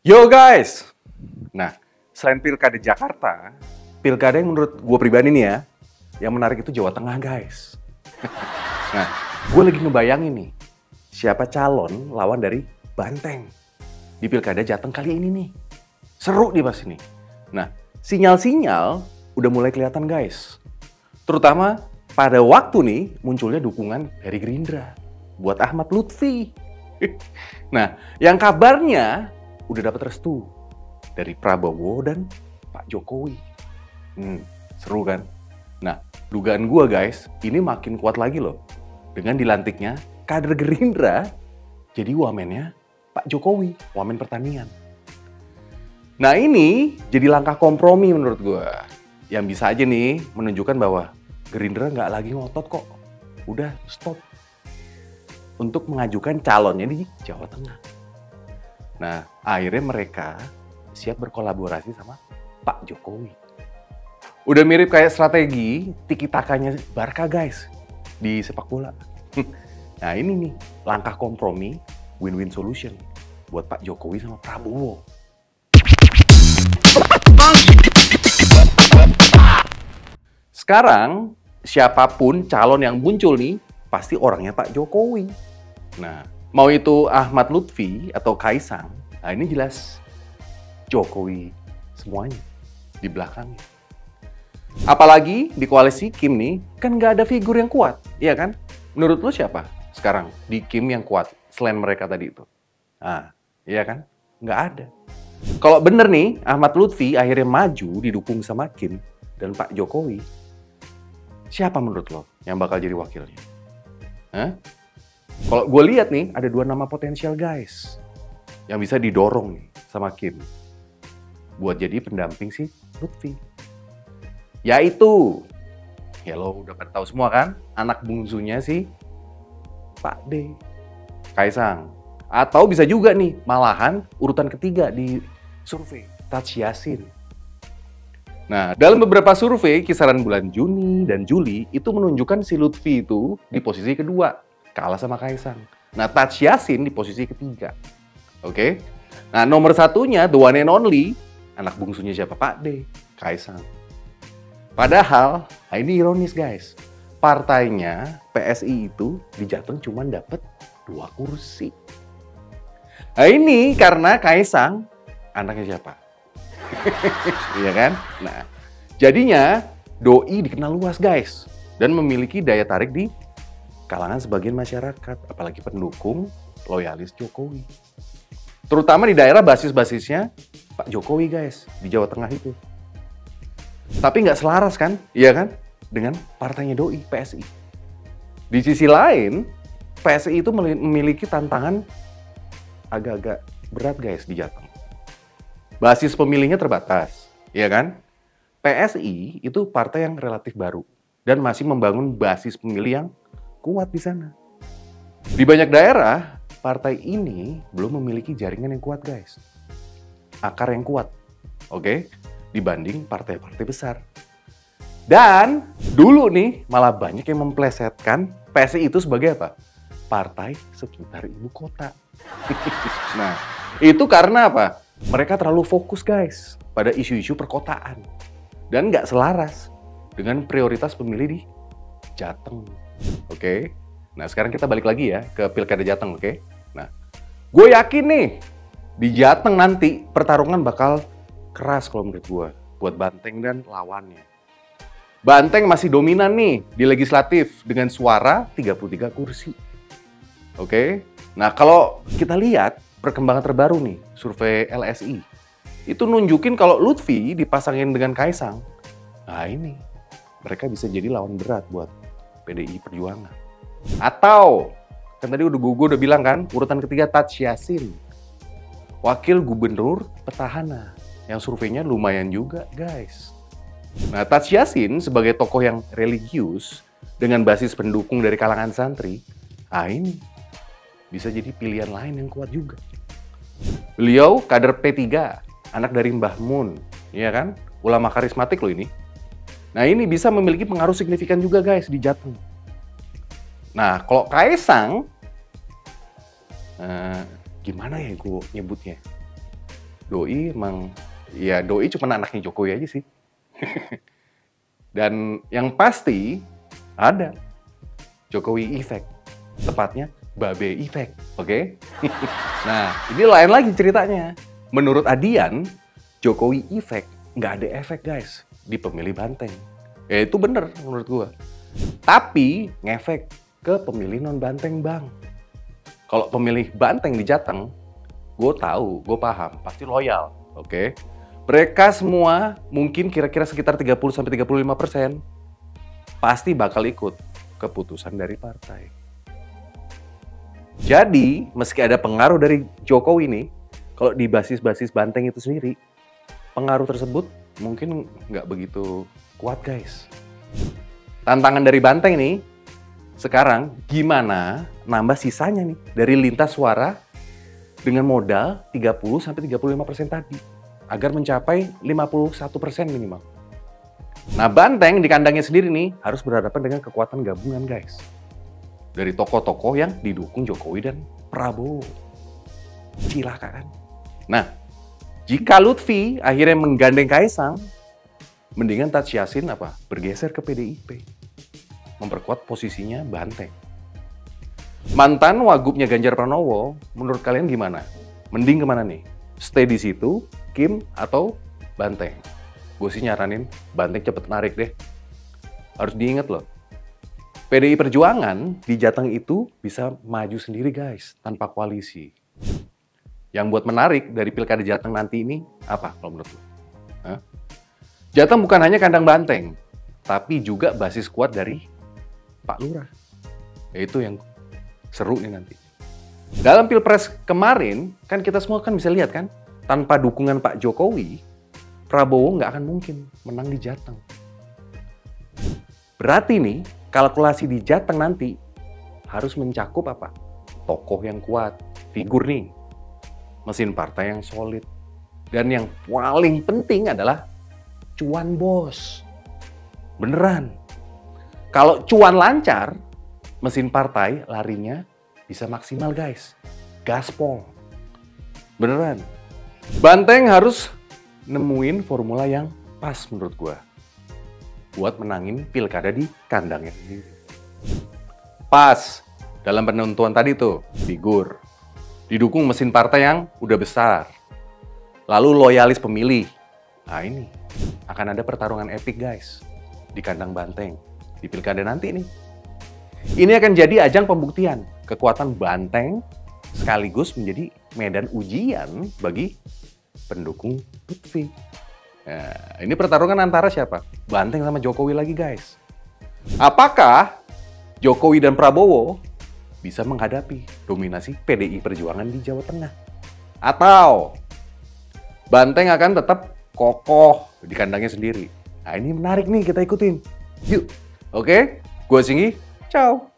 Yo guys! Nah, selain Pilkada Jakarta, Pilkada yang menurut gue pribadi nih ya, yang menarik itu Jawa Tengah guys. Nah, gue lagi ngebayangin nih, siapa calon lawan dari Banteng di Pilkada Jateng kali ini nih. Seru nih pas ini. Nah, sinyal-sinyal udah mulai kelihatan guys. Terutama pada waktu nih munculnya dukungan dari Gerindra buat Ahmad Lutfi. Nah, yang kabarnya udah dapat restu dari Prabowo dan Pak Jokowi. Seru kan? Nah, dugaan gua guys, ini makin kuat lagi loh. Dengan dilantiknya kader Gerindra jadi wamennya Pak Jokowi, wamen pertanian. Nah ini jadi langkah kompromi menurut gua. Yang bisa aja nih menunjukkan bahwa Gerindra nggak lagi ngotot kok. Udah stop. Untuk mengajukan calonnya di Jawa Tengah. Nah, akhirnya mereka siap berkolaborasi sama Pak Jokowi. Udah mirip kayak strategi tiki-takanya Barca guys di sepak bola. Nah ini nih, langkah kompromi win-win solution buat Pak Jokowi sama Prabowo. Sekarang, siapapun calon yang muncul nih, pasti orangnya Pak Jokowi. Nah, mau itu Ahmad Lutfi atau Kaisang, nah ini jelas Jokowi semuanya di belakangnya. Apalagi di koalisi Kim nih, kan nggak ada figur yang kuat, iya kan? Menurut lo siapa sekarang di Kim yang kuat selain mereka tadi itu? Nah, iya kan? Nggak ada. Kalau bener nih, Ahmad Lutfi akhirnya maju didukung sama Kim dan Pak Jokowi, siapa menurut lo yang bakal jadi wakilnya? Hah? Kalau gue lihat nih, ada 2 nama potensial guys yang bisa didorong nih sama Kim buat jadi pendamping si Lutfi. Yaitu, ya lo udah pada tahu semua kan, anak bungsunya si Pak D, Kaisang. Atau bisa juga nih, malahan urutan ketiga di survei, Taj Yassin. Nah, dalam beberapa survei kisaran bulan Juni dan Juli itu menunjukkan si Lutfi itu di posisi kedua, kalah sama Kaisang. Nah, Taj Yassin di posisi ketiga. Oke? Nah, nomor satunya, the one and only, anak bungsunya siapa? Pak D, Kaisang. Padahal, nah ini ironis guys, partainya PSI itu di Jateng cuma dapat 2 kursi. Nah ini karena Kaisang anaknya siapa? Iya kan? Nah, jadinya Doi dikenal luas guys dan memiliki daya tarik di kalangan sebagian masyarakat, apalagi pendukung loyalis Jokowi. Terutama di daerah basis-basisnya Pak Jokowi guys, di Jawa Tengah itu. Tapi nggak selaras kan, iya kan? Dengan partainya Doi, PSI. Di sisi lain, PSI itu memiliki tantangan agak-agak berat guys di Jateng. Basis pemilihnya terbatas, iya kan? PSI itu partai yang relatif baru dan masih membangun basis pemilih yang kuat di sana. Di banyak daerah, partai ini belum memiliki jaringan yang kuat guys. Akar yang kuat, oke? Dibanding partai-partai besar. Dan dulu nih malah banyak yang memplesetkan PSI itu sebagai apa? Partai sekitar ibu kota. Nah, itu karena apa? Mereka terlalu fokus guys pada isu-isu perkotaan dan nggak selaras dengan prioritas pemilih di Jateng. Oke? Nah, sekarang kita balik lagi ya ke Pilkada Jateng, oke? Nah, gue yakin nih di Jateng nanti pertarungan bakal keras kalau menurut gue buat Banteng dan lawannya. Banteng masih dominan nih di legislatif dengan suara 33 kursi. Oke? Nah, kalau kita lihat perkembangan terbaru nih, survei LSI, itu nunjukin kalau Lutfi dipasangin dengan Kaisang, nah ini, mereka bisa jadi lawan berat buat PDI Perjuangan. Atau, kan tadi gue udah bilang kan, urutan ketiga Taj Yassin, wakil gubernur petahana, yang surveinya lumayan juga guys. Nah, Taj Yassin sebagai tokoh yang religius, dengan basis pendukung dari kalangan santri, nah ini, bisa jadi pilihan lain yang kuat juga. Beliau kader P3, anak dari Mbah Mun, ya kan? Ulama karismatik loh ini. Nah ini bisa memiliki pengaruh signifikan juga guys di Jateng. Nah kalau Kaisang, gimana ya gue nyebutnya? Doi emang, ya Doi cuma anaknya Jokowi aja sih. Dan yang pasti ada Jokowi Effect, tepatnya Babe Effect, oke? Nah, ini lain lagi ceritanya. Menurut Adian, Jokowi Effect nggak ada efek guys di pemilih Banteng. Ya itu bener menurut gua. Tapi ngefek ke pemilih non Banteng bang. Kalau pemilih Banteng di Jateng, gue tahu, gue paham, pasti loyal, oke? Mereka semua mungkin kira-kira sekitar 30-35% pasti bakal ikut keputusan dari partai. Jadi, meski ada pengaruh dari Jokowi nih, kalau di basis-basis Banteng itu sendiri, pengaruh tersebut mungkin nggak begitu kuat guys. Tantangan dari Banteng nih, sekarang gimana nambah sisanya nih dari lintas suara dengan modal 30-35% tadi, agar mencapai 51% minimal. Nah, Banteng di kandangnya sendiri nih harus berhadapan dengan kekuatan gabungan guys. Dari tokoh-tokoh yang didukung Jokowi dan Prabowo. Cilaka kan? Nah, jika Lutfi akhirnya menggandeng Kaisang, mendingan Taj Yassin bergeser ke PDIP. Memperkuat posisinya Banteng. Mantan wagubnya Ganjar Pranowo, menurut kalian gimana? Mending kemana nih? Stay di situ, Kim, atau Banteng? Gue sih nyaranin Banteng cepet narik deh. Harus diingat loh, PDI Perjuangan di Jateng itu bisa maju sendiri guys, tanpa koalisi. Yang buat menarik dari Pilkada Jateng nanti ini apa kalau menurut lo? Jateng bukan hanya kandang Banteng, tapi juga basis kuat dari Pak Lurah. Yaitu yang seru nih nanti. Dalam Pilpres kemarin, kan kita semua kan bisa lihat kan, tanpa dukungan Pak Jokowi, Prabowo nggak akan mungkin menang di Jateng. Berarti nih, kalkulasi di Jateng nanti harus mencakup apa? Tokoh yang kuat, figur nih, mesin partai yang solid, dan yang paling penting adalah cuan bos. Beneran. Kalau cuan lancar, mesin partai larinya bisa maksimal guys. Gaspol. Beneran. Banteng harus nemuin formula yang pas menurut gua buat menangin pilkada di kandangnya sendiri. Pas dalam penentuan tadi tuh, figur. Didukung mesin partai yang udah besar. Lalu loyalis pemilih. Nah ini, akan ada pertarungan epik guys di kandang Banteng di pilkada nanti nih. Ini akan jadi ajang pembuktian kekuatan Banteng sekaligus menjadi medan ujian bagi pendukung Lutfi. Nah, ini pertarungan antara siapa? Banteng sama Jokowi lagi guys. Apakah Jokowi dan Prabowo bisa menghadapi dominasi PDI Perjuangan di Jawa Tengah? Atau Banteng akan tetap kokoh di kandangnya sendiri? Nah ini menarik nih, kita ikutin. Yuk, oke? Gue Singgi, ciao!